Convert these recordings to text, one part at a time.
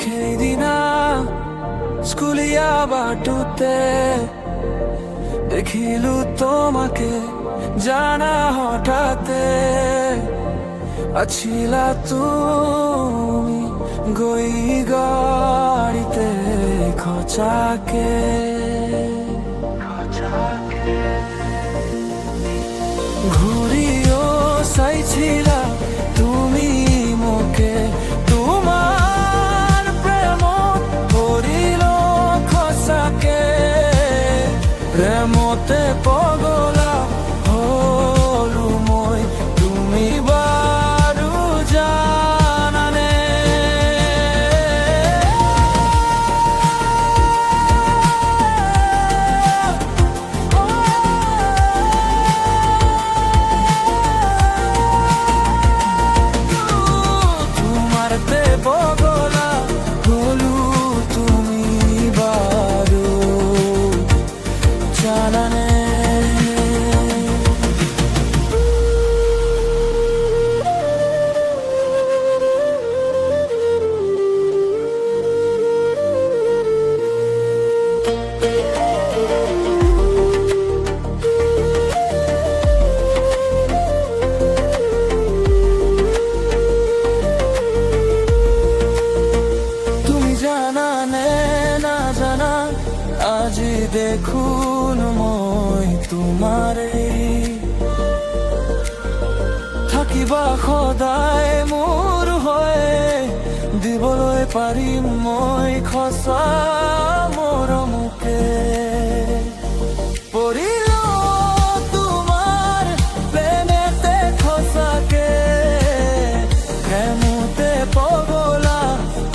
সেইদিনা স্কুলীয়া বাটুতে দেখিলো তোমাকে জানা হঠাতে আছিলা তুমি গই গাড়িতে খচাকে ঘুরিও চাইছিলা তুমি মোকে তোমার প্রেমত পড়িল খচাকে প্রেমতে পগলা হলো মই তুমি বারু জানানে তোমারতে পগলা হলো তুমি বারু জানানে আজি দেখোন মই তোমারে থাকিবা সদায় মোৰ হৈ দিবলৈ পাৰিম মই খচা মৰমকে পৰিল তোমাৰ প্ৰেমতে খচাকে প্ৰেমতে পগলা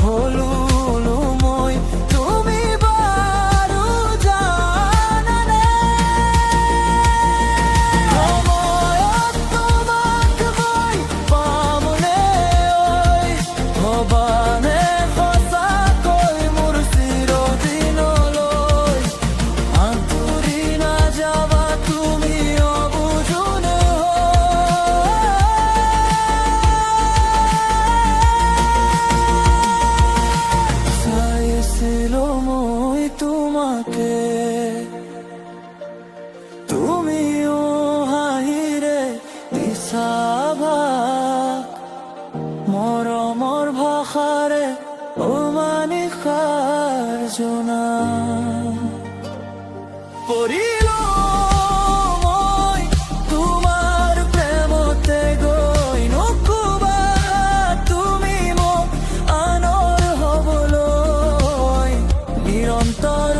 হলো মই তুমি তোমাকে তুমিও হাঁহিৰে দিছা ভাগ মৰমৰ ভাষাৰে অমানিশাৰ জনা পৰিল মই তোমাৰ প্ৰেমতে গৈ নকবা তুমি মোক আনৰ হবলৈ নিৰন্তৰ